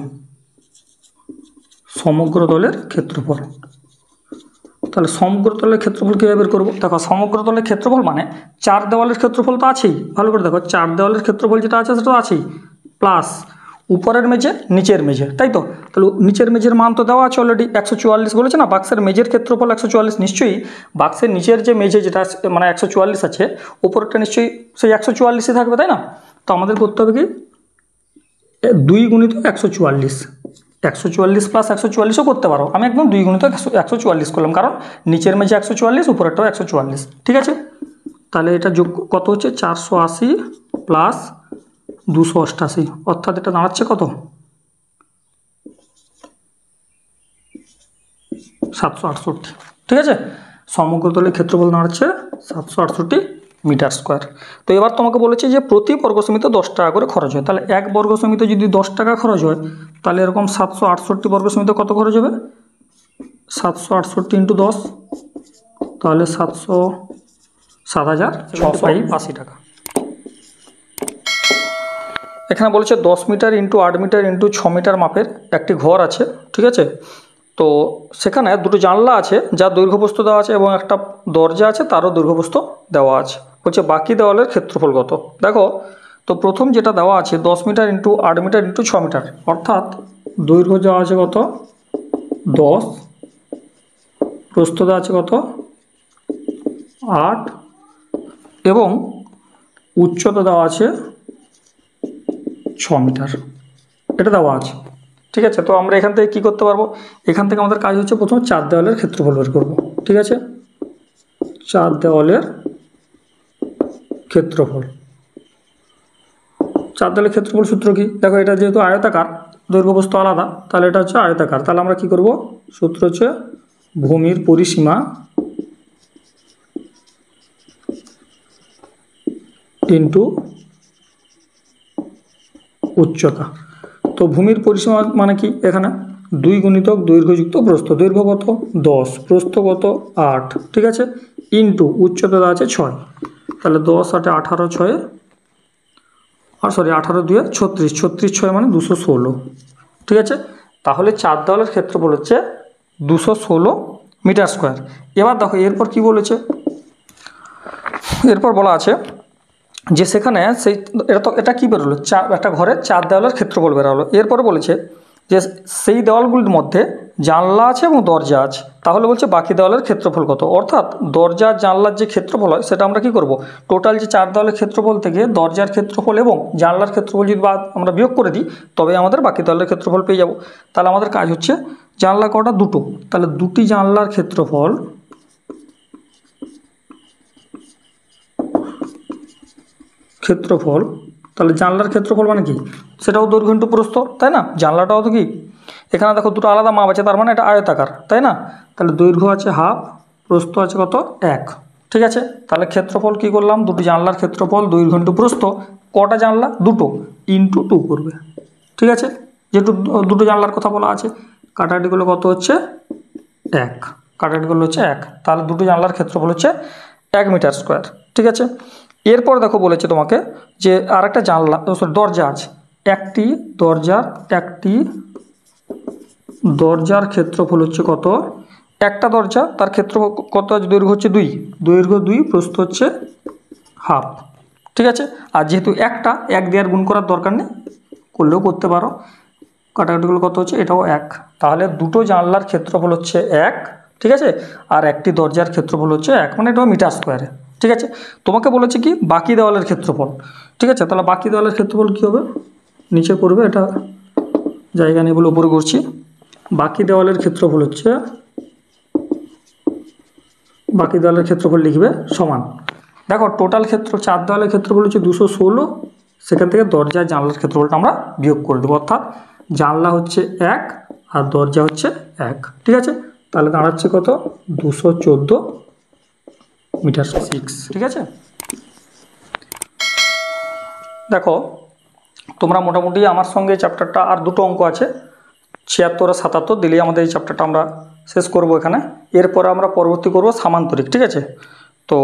সমগ্র তলের ক্ষেত্রফল। তাহলে সমগ্র তলের ক্ষেত্রফল কীভাবে বের করবো, দেখো সমগ্র তলের ক্ষেত্রফল মানে 4 দেওয়ালের ক্ষেত্রফল তো আছেই, ভালো করে দেখো 4 দেওয়ালের ক্ষেত্রফল যেটা আছে সেটা তো আছেই, প্লাস উপরের মেঝে নিচের মেঝে, তাই তো। তাহলে নিচের মেঝের মান তো দেওয়া আছে অলরেডি 144 বলেছে না, বাক্সের মেঝের ক্ষেত্রফল 144, নিশ্চয়ই বাক্সের নিচের যে মেঝে যেটা মানে 144 আছে, উপরটা নিশ্চয়ই সেই 144ই থাকবে, তাই না। তো আমাদের করতে হবে কি 2 গুণিত 144, 144 প্লাস 144ও করতে পারো, আমি একদম 2 গুণিত 144 করলাম, কারণ নিচের মেঝে 144 উপরেরটাও 144, ঠিক আছে। তাহলে এটা যোগ কত হচ্ছে 480 প্লাস 288, অর্থাৎ এটা দাঁড়াচ্ছে কত 768, ঠিক আছে। সমগ্র তলের ক্ষেত্রফল দাঁড়াচ্ছে 768 মিটার স্কোয়ার। তো এবার তোমাকে বলেছে যে প্রতি বর্গসেমিতে 10 টাকা করে খরচ হয়, তাহলে এক বর্গসেমিতে যদি 10 টাকা খরচ হয় তাহলে এরকম 768 বর্গসেমিতে কত খরচ হবে, 768 ইন্টু 10, তাহলে 7,0680 টাকা। এখানে বলেছে 10 metre into 8 metre into 6 metre মাপের একটি ঘর আছে, ঠিক আছে। তো সেখানে দুটো জানলা আছে যার দৈর্ঘ্যপ্রস্থ দেওয়া আছে এবং একটা দরজা আছে তারও দৈর্ঘ্যপ্রস্থ দেওয়া আছে। বলছে বাকি দেওয়ালের ক্ষেত্রফল কত। দেখো, তো প্রথম যেটা দেওয়া আছে 10 metre into 8 metre into 6 metre, অর্থাৎ দৈর্ঘ্য দেওয়া আছে কত 10, প্রস্থ দেওয়া আছে কত 8 এবং উচ্চতা দেওয়া আছে 6 মিটার, এটা দেওয়া আছে, ঠিক আছে। তো আমরা এখান থেকে কী করতে পারবো, এখান থেকে আমাদের কাজ হচ্ছে প্রথমে চার দেওয়ালের ক্ষেত্রফল বের করবো, ঠিক আছে। চার দেওয়ালের ক্ষেত্রফল, চার দেওয়ালের ক্ষেত্রফল সূত্র কি, দেখো এটা যেহেতু আয়তাকার, দৈর্ঘ্যপ্রস্থ আলাদা, তাহলে এটা হচ্ছে আয়তাকার, তাহলে আমরা কি করব, সূত্র হচ্ছে ভূমির পরিসীমা ইন্টু উচ্চতা। তো ভূমির পরিসীমা মানে কি, এখানে 2 গুণিতক দৈর্ঘ্যযুক্ত প্রস্থ, দৈর্ঘ্য কত 10, প্রস্থ কত 8, ঠিক আছে, ইন্টু উচ্চতা দেওয়া আছে 6, তাহলে 10 8 18 6 18 2 36, 36 6 মানে 216, ঠিক আছে। তাহলে চার দেওয়ালের ক্ষেত্রফল হচ্ছে 216 মিটার স্কোয়ার। এবার দেখো এরপর কি বলেছে, এরপর বলা আছে যে সেখানে সেই এটা কি বেরোলো, একটা ঘরের চার দেওয়ালের ক্ষেত্রফল বেরোলো। এরপরে বলেছে যে সেই দেওয়ালগুলির মধ্যে জানলা আছে এবং দরজা আছে, তাহলে বলছে বাকি দেওয়ালের ক্ষেত্রফল কত। অর্থাৎ দরজা জানলার যে ক্ষেত্রফল হয় সেটা আমরা কি করব, টোটাল যে চার দেওয়ালের ক্ষেত্রফল থেকে দরজার ক্ষেত্রফল এবং জানলার ক্ষেত্রফল যদি আমরা বিয়োগ করে দিই তবে আমাদের বাকি দেওয়ালের ক্ষেত্রফল পেয়ে যাব। তাহলে আমাদের কাজ হচ্ছে জানলা কটা, দুটো, তাহলে দুটি জানলার ক্ষেত্রফল তাহলে জানলার ক্ষেত্রফল মানে কি, সেটাও দৈর্ঘ্য ইন্টু প্রস্থ, তাই না। জানলাটাও তো কি, এখানে দেখো দুটো আলাদা মাপ আছে, তার মানে এটা আয়তাকার, তাই না। তাহলে দৈর্ঘ্য আছে হাফ, প্রস্থ আছে কত 1, ঠিক আছে। তাহলে ক্ষেত্রফল কি করলাম, দুটো জানলার ক্ষেত্রফল দৈর্ঘ্য ইন্টু প্রস্থ, কটা জানলা দুটো, ইন্টু 2 করবে, ঠিক আছে। যেহেতু দুটো জানলার কথা বলা আছে, কাটাকাটিগুলো কত হচ্ছে 1, কাটাকাটিগুলো হচ্ছে 1, তাহলে দুটো জানলার ক্ষেত্রফল হচ্ছে 1 মিটার স্কোয়ার, ঠিক আছে। এরপর দেখো বলেছে তোমাকে যে আর একটা জানলা দরজা আছে, একটি দরজার ক্ষেত্রফল হচ্ছে কত, একটা দরজা তার ক্ষেত্রফল কত আছে, দৈর্ঘ্য হচ্ছে 2, দৈর্ঘ্য 2, প্রস্থ হচ্ছে হাফ, ঠিক আছে। আর যেহেতু একটা 1 দিয়ে আর গুণ করার দরকার নেই, করলেও করতে পারো, কাটাকাটিগুলো কত হচ্ছে, এটাও 1, তাহলে দুটো জানলার ক্ষেত্রফল হচ্ছে 1, ঠিক আছে, আর একটি দরজার ক্ষেত্রফল হচ্ছে 1, মানে এটাও মিটার স্কোয়ারে, ঠিক আছে। তোমাকে বলেছে কি বাকি দেওয়ালের ক্ষেত্রফল, ঠিক আছে। তাহলে বাকি দেওয়ালের ক্ষেত্রফল কী হবে, নিচে করবে, এটা জায়গা নেই বলে উপরে করছি। বাকি দেওয়ালের ক্ষেত্রফল হচ্ছে, বাকি দেওয়ালের ক্ষেত্রফল লিখবে সমান, দেখো টোটাল চার দেওয়ালের ক্ষেত্রফল হচ্ছে 216, সেখান থেকে দরজার জানলার ক্ষেত্রফলটা আমরা বিয়োগ করে দেবো, অর্থাৎ জানলা হচ্ছে 1 আর দরজা হচ্ছে 1, ঠিক আছে। তাহলে দাঁড়াচ্ছে কত 214 মিটার 6, ঠিক আছে। দেখো তোমরা মোটামুটি আমার সঙ্গে চ্যাপ্টারটা, আর দুটো অঙ্ক আছে 76 আর 77 দিলেই আমাদের এই চ্যাপ্টারটা আমরা শেষ করব এখানে। এরপর আমরা পরবর্তী করব সামান্তরিক, ঠিক আছে। তো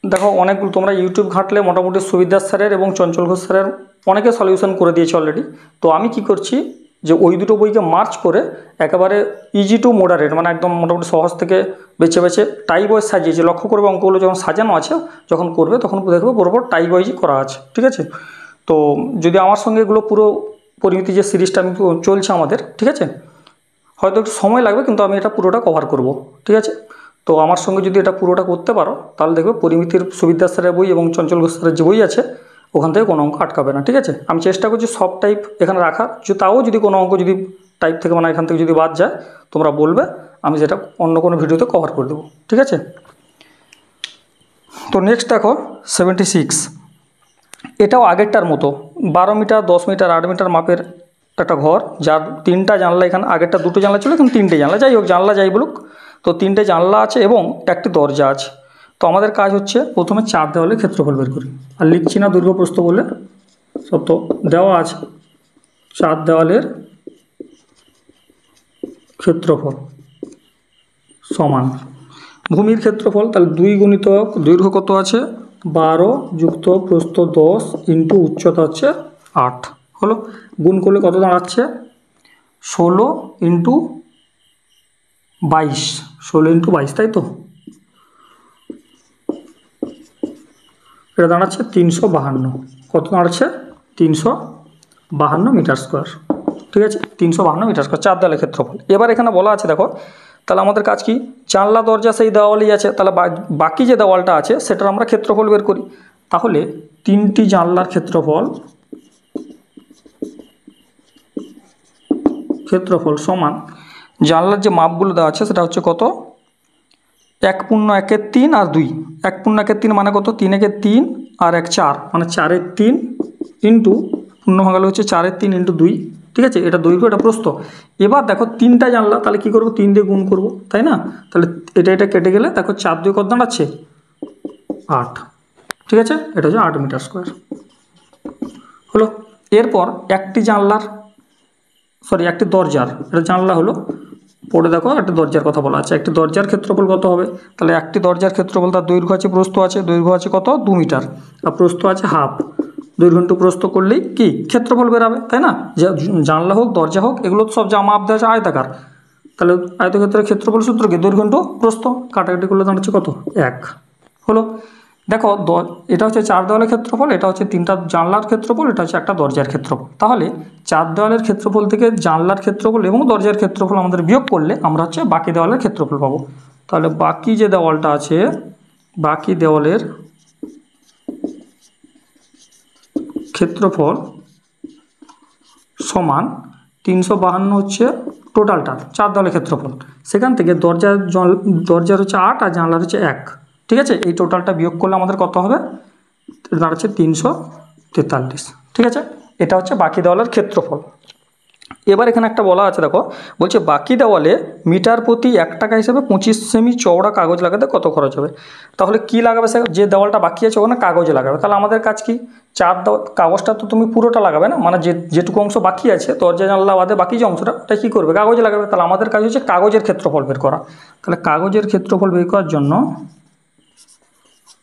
দেখো অনেকগুলো তোমরা ইউটিউব ঘাঁটলে মোটামুটি সুবিদাস স্যারের এবং চঞ্চল ঘোষ স্যারের অনেকে সলিউশন করে দিয়েছে অলরেডি। তো আমি কি করছি যে ওই দুটো বইকে মার্চ করে একেবারে ইজি টু মডারেট, মানে একদম মোটামুটি সহজ থেকে বেছে বেছে টাইপ ওয়াইজ সাজিয়েছি। লক্ষ্য করবে অঙ্কগুলো যখন সাজানো আছে, যখন করবে তখন দেখবে বরাবর টাইপ ওয়াইজই করা আছে, ঠিক আছে। তো যদি আমার সঙ্গে এগুলো পুরো পরিমিতি যে সিরিজটা আমি চলছে আমাদের, ঠিক আছে, হয়তো একটু সময় লাগবে কিন্তু আমি এটা পুরোটা কভার করব, ঠিক আছে। তো আমার সঙ্গে যদি এটা পুরোটা করতে পারো তাহলে দেখবে পরিমিতির সুবিদ্যা স্যারের বই এবং চঞ্চল ঘোষ স্যারের যে বই আছে ওখান থেকে কোনো অঙ্ক আটকাবে না, ঠিক আছে। আমি চেষ্টা করছি সব টাইপ এখানে রাখার, তাও যদি কোনো অঙ্ক যদি টাইপ থেকে মানে এখান থেকে যদি বাদ যায় তোমরা বলবে, আমি যেটা অন্য কোনো ভিডিওতে কভার করে দেবো, ঠিক আছে। তো নেক্সট দেখো 76, এটাও আগেরটার মতো 12 মিটার 10 মিটার 8 মিটার মাপের একটা ঘর, যার 3টা জানলা, এখানে আগেরটা 2টো জানলা ছিল, এখন 3টে জানলা, যাই হোক জানলা যাই বলুক, তো 3টে জানলা আছে এবং একটি দরজা আছে। তো আমাদের কাজ হচ্ছে প্রথমে চার দেওয়ালের ক্ষেত্রফল বের করি, আর লিখছি না দৈর্ঘ্য প্রস্থ বলে, সব তো দেওয়া আছে। চার দেওয়ালের ক্ষেত্রফল, সমান ভূমির ক্ষেত্রফল, তাহলে 2 গুণিতক দৈর্ঘ্য কত আছে 12 যুক্ত প্রস্থ 10 ইন্টু উচ্চতা হচ্ছে 8 হলো, গুণ করলে কত দাঁড়াচ্ছে 16 ইন্টু 22, 16 ইন্টু 22, তাই তো এটা দাঁড়াচ্ছে 352, কত দাঁড়াচ্ছে 352 মিটার স্কোয়ার। ঠিক আছে, 352 মিটার স্কোয়ার চার দেওয়ালের ক্ষেত্রফল। এবার এখানে বলা আছে দেখো, তাহলে আমাদের কাজ কি, জানলা দরজা সেই দেওয়ালই আছে, তাহলে বাকি যে দেওয়ালটা আছে সেটার আমরা ক্ষেত্রফল বের করি। তাহলে 3টি জানলার ক্ষেত্রফল সমান জানলার যে মাপগুলো দেওয়া আছে সেটা হচ্ছে কত 1/3 আর 2, 1/3 মানে কত 3/3 আর 1/4 মানে 4/3 ইন্টু পূর্ণ ভাঙালে হচ্ছে 4/3 ইন্টু 2। ঠিক আছে, এটা দৈর্ঘ্য এটা প্রস্থ। এবার দেখো 3টা জানলা, তাহলে কি করব 3 দিয়ে গুণ করব, তাই না, তাহলে এটা কেটে গেলে দেখো 4 দিয়ে কত দাঁড়াচ্ছে 8। ঠিক আছে, এটা হচ্ছে 8 মিটার স্কোয়ার হলো। এরপর একটি দরজার, এটা জানলা হলো, পড়ে দেখো একটা দরজার কথা বলা আছে, একটি দরজার ক্ষেত্রফল কত হবে, তাহলে একটি দরজার ক্ষেত্রফল তার দৈর্ঘ্য আছে প্রস্থ আছে, দৈর্ঘ্য আছে কত 2 মিটার আর প্রস্থ আছে হাফ, দৈর্ঘ্য ইন্টু প্রস্থ করলেই কি ক্ষেত্রফল বেরাবে, তাই না। জানলা হোক দরজা হোক এগুলো তো সব যা মাপ দেওয়া আছে আয়তাকার, তাহলে আয়তক্ষেত্রের ক্ষেত্রফল সূত্র কি দৈর্ঘ্য ইন্টু প্রস্থ, কাটাকাটি করলে দাঁড়াচ্ছে কত 1 হলো। দেখো এটা হচ্ছে চার দেওয়ালের ক্ষেত্রফল, এটা হচ্ছে 3টা জানলার ক্ষেত্রফল, এটা হচ্ছে একটা দরজার ক্ষেত্রফল। তাহলে চার দেওয়ালের ক্ষেত্রফল থেকে জানলার ক্ষেত্রফল এবং দরজার ক্ষেত্রফল আমাদের বিয়োগ করলে আমরা হচ্ছে বাকি দেওয়ালের ক্ষেত্রফল পাবো। তাহলে বাকি যে দেওয়ালটা আছে, বাকি দেওয়ালের ক্ষেত্রফল সমান 352 হচ্ছে টোটালটা চার দেওয়ালের ক্ষেত্রফল, সেখান থেকে দরজার হচ্ছে 8 আর জানলার হচ্ছে 1। ঠিক আছে, এই টোটালটা বিয়োগ করলে আমাদের কত হবে দাঁড়াচ্ছে 343। ঠিক আছে, এটা হচ্ছে বাকি দেওয়ালের ক্ষেত্রফল। এবার এখানে একটা বলা আছে দেখো, বলছে বাকি দেওয়ালে মিটার প্রতি 1 টাকা হিসেবে 25 সেমি চওড়া কাগজ লাগাতে কত খরচ হবে। তাহলে কি লাগাবে, যে দেওয়ালটা বাকি আছে ওখানে কাগজে লাগাবে। তাহলে আমাদের কাজ কি, কাগজটা তো তুমি পুরোটা লাগাবে না, মানে যেটুকু অংশ বাকি আছে দরজা জানলা বাদে বাকি যে অংশটা ওটা কী করবে কাগজে লাগাবে। তাহলে আমাদের কাজ হচ্ছে কাগজের ক্ষেত্রফল বের করা। তাহলে কাগজের ক্ষেত্রফল বের করার জন্য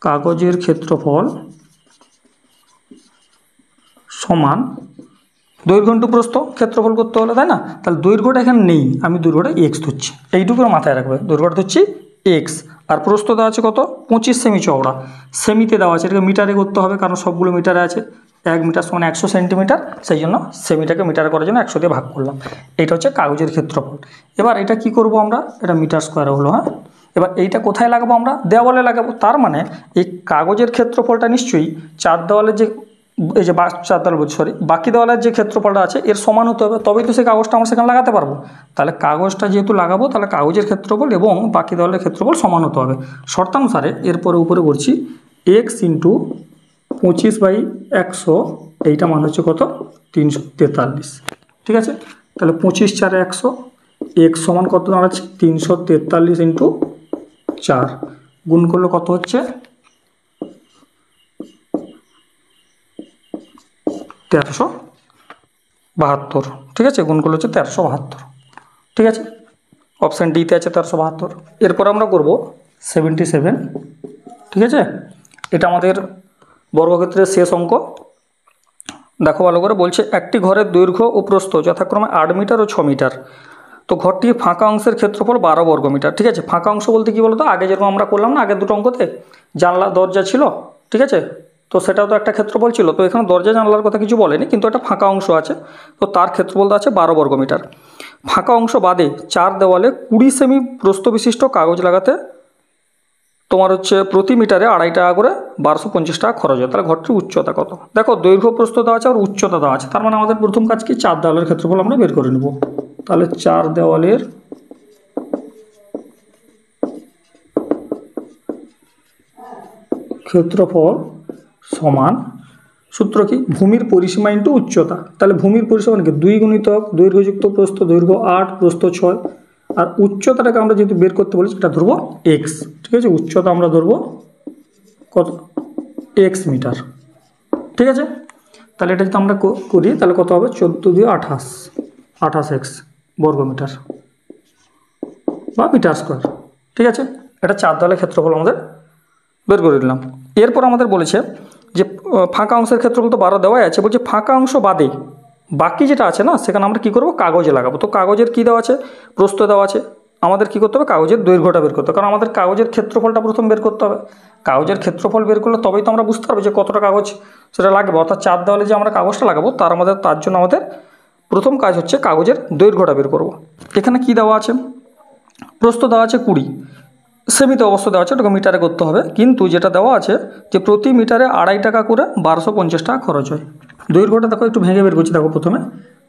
কাগজের ক্ষেত্রফল সমান দৈর্ঘ্য ইন্টু প্রস্থ ক্ষেত্রফল করতে হলে, তাই না। তাহলে দৈর্ঘ্যটা এখানে নেই, আমি দৈর্ঘ্যটা x ধরছি, এইটুকু মাথায় রাখবে, দৈর্ঘ্যটা ধরছি x আর প্রস্থ দেওয়া আছে কত 25 সেমি চওড়া, সেমিতে দেওয়া আছে, এটাকে মিটারে করতে হবে কারণ সবগুলো মিটারে আছে। 1 মিটার সমান 100 সেন্টিমিটার, সেই জন্য সেমিটাকে মিটারে করার জন্য 100 দিয়ে ভাগ করলাম। এটা হচ্ছে কাগজের ক্ষেত্রফল। এবার এটা কি করব আমরা, এটা মিটার স্কোয়ারে হলো। হ্যাঁ, এবার এইটা কোথায় লাগাবো, আমরা দেওয়ালে লাগাবো। তার মানে এই কাগজের ক্ষেত্রফলটা নিশ্চয়ই চার দেওয়ালের যে এই যে চার দেওয়াল বলছি সরি বাকি দেওয়ালের যে ক্ষেত্রফলটা আছে এর সমান হতে হবে, তবেই তো সেই কাগজটা আমরা সেখানে লাগাতে পারবো। তাহলে কাগজটা যেহেতু লাগাবো তাহলে কাগজের ক্ষেত্রফল এবং বাকি দেওয়ালের ক্ষেত্রফল সমান হতে হবে শর্তানুসারে। এরপরে উপরে করছি x ইন্টু 25/100, এইটা মান হচ্ছে কত 343। ঠিক আছে, তাহলে 25 4 100, x সমান কত দাঁড়াচ্ছে 343 ইন্টু 4, গুণ করলে কত হচ্ছে 1372। ঠিক আছে, গুণ করলে হচ্ছে 1372। ঠিক আছে, অপশান ডিতে আছে 1372। এরপর আমরা করব 77। ঠিক আছে, এটা আমাদের বর্গক্ষেত্রের শেষ অঙ্ক। দেখো ভালো করে, বলছে একটি ঘরের দৈর্ঘ্য ও প্রস্থ যথাক্রমে 8 মিটার ও 6 মিটার। তো ঘরটির ফাঁকা অংশের ক্ষেত্রফল 12 বর্গমিটার। ঠিক আছে, ফাঁকা অংশ বলতে কী বলতো, আগে যেরকম আমরা করলাম না আগের দুটো অঙ্কতে জানলা দরজা ছিল, ঠিক আছে, তো সেটাও তো একটা ক্ষেত্রফল ছিল। তো এখানে দরজা জানলার কথা কিছু বলেনি, কিন্তু একটা ফাঁকা অংশ আছে, তো তার ক্ষেত্রফল আছে 12 বর্গমিটার। ফাঁকা অংশ বাদে চার দেওয়ালে 20 সেমি প্রস্থ বিশিষ্ট কাগজ লাগাতে তোমার হচ্ছে প্রতি মিটারে 2.5 টাকা করে 1250 টাকা খরচ হয়। তাহলে ঘরটির উচ্চতা কত, দেখো দৈর্ঘ্য প্রস্থ দেওয়া আছে আর উচ্চতা দেওয়া আছে, তার মানে আমাদের প্রথম কাজ কি চার দেওয়ালের ক্ষেত্রফল আমরা বের করে নেব। তাহলে চার দেওয়ালের ক্ষেত্রফল সমান, সূত্র কি ভূমির পরিসীমা ইন্টু উচ্চতা। তাহলে ভূমির পরিসীমা কি 2 গুণিতক দৈর্ঘ্যযুক্ত প্রস্থ, দৈর্ঘ্য 8 প্রস্থ 6, আর উচ্চতাটাকে আমরা যেহেতু বের করতে বলেছি এটা ধরবো x। ঠিক আছে, উচ্চতা আমরা ধরবো কত x মিটার। ঠিক আছে, তাহলে এটা যদি আমরা করি তাহলে কত হবে 14 দিয়ে 28 x বর্গমিটার বা মিটার স্কোয়ার। ঠিক আছে, এটা 4 দেওয়ালের ক্ষেত্রফল আমাদের বের করে দিলাম। এরপর আমাদের বলেছে যে ফাঁকা অংশের ক্ষেত্রফল তো 12 দেওয়াই আছে, বলছে ফাঁকা অংশ বাদে বাকি যেটা আছে না সেখানে আমরা কী করবো, কাগজে লাগাবো। তো কাগজের কী দেওয়া আছে, প্রস্থ দেওয়া আছে, আমাদের কী করতে হবে, কাগজের দৈর্ঘ্যটা বের করতে হবে, কারণ আমাদের কাগজের ক্ষেত্রফলটা প্রথম বের করতে হবে। কাগজের ক্ষেত্রফল বের করলে তবেই তো আমরা বুঝতে পারবো যে কতটা কাগজ সেটা লাগবে, অর্থাৎ 4 দেওয়ালে যে আমরা কাগজটা লাগাবো তার জন্য আমাদের প্রথম কাজ হচ্ছে কাগজের দৈর্ঘ্যটা বের করব। এখানে কি দেওয়া আছে, প্রস্থ দেওয়া আছে 20, সেমিতে অবশ্য দেওয়া আছে, ওটাকে মিটারে করতে হবে, কিন্তু যেটা দেওয়া আছে যে প্রতি মিটারে 2.5 টাকা করে 1250 টাকা খরচ হয়। দৈর্ঘ্যটা দেখো একটু ভেঙে বের করছি দেখো প্রথমে,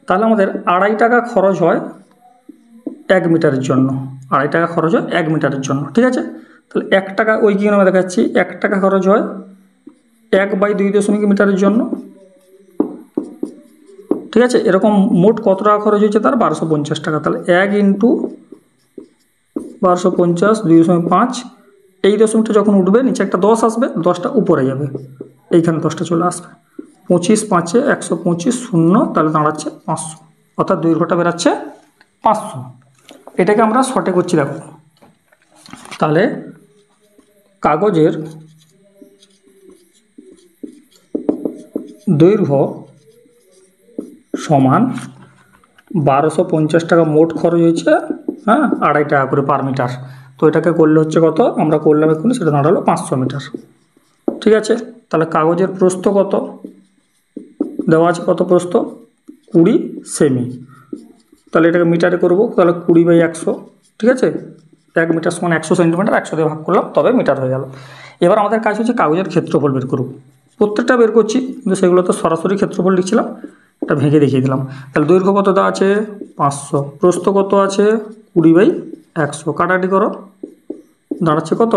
তাহলে আমাদের 2.5 টাকা খরচ হয় 1 মিটারের জন্য, 2.5 টাকা খরচ হয় 1 মিটারের জন্য, ঠিক আছে। তাহলে 1 টাকা ওই কি নামে দেখাচ্ছি, 1 টাকা খরচ হয় 1/2 মিটারের জন্য, ঠিক আছে। এরকম মোট কত টাকা খরচ হয়েছে তার 1250 টাকা, তাহলে 1 × 1250 2.5, এই দশমিকটা যখন উঠবে নিচে একটা 10 আসবে, 10টা উপরে যাবে, এইখানে 10টা চলে আসবে, 25 5 125 0, তাহলে দাঁড়াচ্ছে 500, অর্থাৎ দৈর্ঘ্যটা বেরাচ্ছে 500। এটাকে আমরা শর্টে করছি দেখো, তাহলে কাগজের দৈর্ঘ্য সমান 1250 টাকা মোট খরচ হয়েছে, হ্যাঁ, 2.5 টাকা করে পার মিটার। তো এটাকে করলে হচ্ছে কত, আমরা করলাম এক্ষুনি, সেটা দাঁড়ালো 500 মিটার, ঠিক আছে। তাহলে কাগজের প্রস্থ কত দেওয়া আছে, কত প্রস্থ, 20 সেমি, তাহলে এটাকে মিটারে করব, তাহলে 20/100, ঠিক আছে। 1 মিটার সমান 100 সেন্টিমিটার, 100 দিয়ে ভাগ করলাম তবে মিটার হয়ে গেল। এবার আমাদের কাজ হচ্ছে কাগজের ক্ষেত্রফল বের করব, প্রত্যেকটা বের করছি, কিন্তু সেগুলো তো সরাসরি ক্ষেত্রফল লিখছিলাম, এটা ভেঙে দেখিয়ে দিলাম। তাহলে দৈর্ঘ্য কত দেওয়া আছে 500, প্রস্থ কত আছে 20/100, কাটাকাটি করো, দাঁড়াচ্ছে কত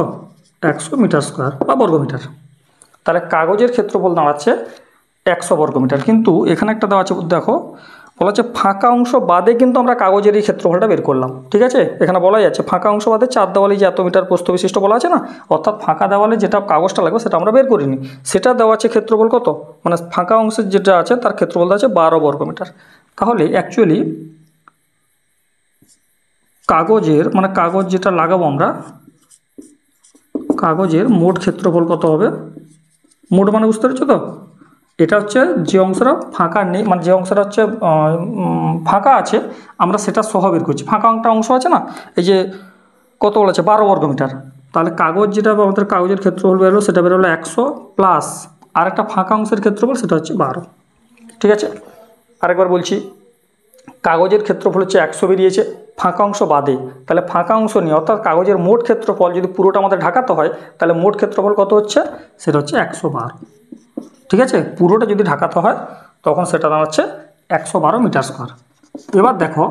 100 মিটার স্কোয়ার বা বর্গমিটার। তাহলে কাগজের ক্ষেত্রফল দাঁড়াচ্ছে 100 বর্গমিটার। কিন্তু এখানে একটা দেওয়া আছে দেখো, বলা হচ্ছে ফাঁকা অংশ বাদে কিন্তু আমরা কাগজের এই ক্ষেত্রফলটা বের করলাম, ঠিক আছে। এখানে বলা যাচ্ছে ফাঁকা অংশ বাদে 4 দেওয়ালে যে এত মিটার প্রস্থ বিশিষ্ট বলা আছে না, অর্থাৎ ফাঁকা দেওয়ালে যেটা কাগজটা লাগবে সেটা আমরা বের করিনি, সেটা দেওয়া আছে ক্ষেত্রফল কত, মানে ফাঁকা অংশের যেটা আছে তার ক্ষেত্রফল আছে 12 বর্গমিটার। তাহলে অ্যাকচুয়ালি কাগজের মানে কাগজ যেটা লাগাবো আমরা, কাগজের মোট ক্ষেত্রফল কত হবে, মোট মানে বুঝতে পারছো তো, এটা হচ্ছে যে অংশটা ফাঁকা নেই, মানে যে অংশটা হচ্ছে ফাঁকা আছে আমরা সেটা সহ বের করছি। ফাঁকা একটা অংশ আছে না, এই যে কত বলেছে 12 বর্গমিটার, তাহলে কাগজ যেটা আমাদের কাগজের ক্ষেত্রফল বেরোলো সেটা বেরোলো 100 প্লাস আর একটা ফাঁকা অংশের ক্ষেত্রফল সেটা হচ্ছে 12, ঠিক আছে। আরেকবার বলছি, কাগজের ক্ষেত্রফল হচ্ছে 100 বেরিয়েছে ফাঁকা অংশ বাদে, তাহলে ফাঁকা অংশ নিয়ে অর্থাৎ কাগজের মোট ক্ষেত্রফল যদি পুরোটা আমাদের ঢাকাতে হয় তাহলে মোট ক্ষেত্রফল কত হচ্ছে, সেটা হচ্ছে 112, ঠিক আছে। পুরোটা যদি ঢাকাতে হয় তখন সেটা দাঁড়াচ্ছে 112 মিটার স্কোয়ার। এবার দেখো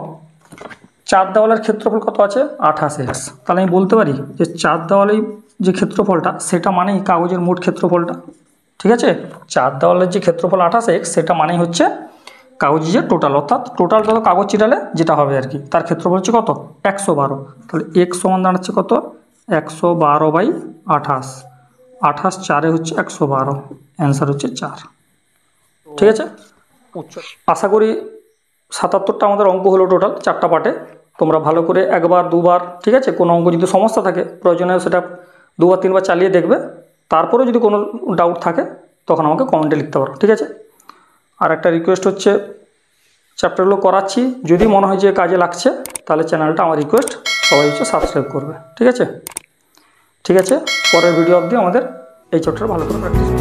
4 দেওয়ালের ক্ষেত্রফল কত আছে 28x, তাহলে আমি বলতে পারি যে 4 দেওয়ালেই যে ক্ষেত্রফলটা সেটা মানেই কাগজের মোট ক্ষেত্রফলটা, ঠিক আছে। 4 দেওয়ালের যে ক্ষেত্রফল 28x সেটা মানেই হচ্ছে কাগজের যে টোটাল, অর্থাৎ টোটাল যত কাগজ চিটালে যেটা হবে আর কি, তার ক্ষেত্রফল হচ্ছে কত 112, তাহলে x সমান দাঁড়াচ্ছে কত 112/28, 28 4 হচ্ছে 112, অ্যান্সার হচ্ছে 4, ঠিক আছে। আশা করি 77টা আমাদের অঙ্ক হলো টোটাল 4টা পার্টে। তোমরা ভালো করে একবার দুবার, ঠিক আছে, কোনো অঙ্ক যদি সমস্যা থাকে প্রয়োজনে সেটা 2 বা 3 বার চালিয়ে দেখবে, তারপরে যদি কোনো ডাউট থাকে তখন আমাকে কমেন্টে লিখতে পারো, ঠিক আছে। আর একটা রিকোয়েস্ট হচ্ছে, চ্যাপ্টারগুলো করাচ্ছি, যদি মনে হয় যে কাজে লাগছে তাহলে চ্যানেলটা আমার রিকোয়েস্ট সবাই হচ্ছে সাবস্ক্রাইব করবে, ঠিক আছে। ঠিক আছে, পরের ভিডিও অবধি আমাদের এই চ্যাপ্টার ভালো করে প্র্যাকটিস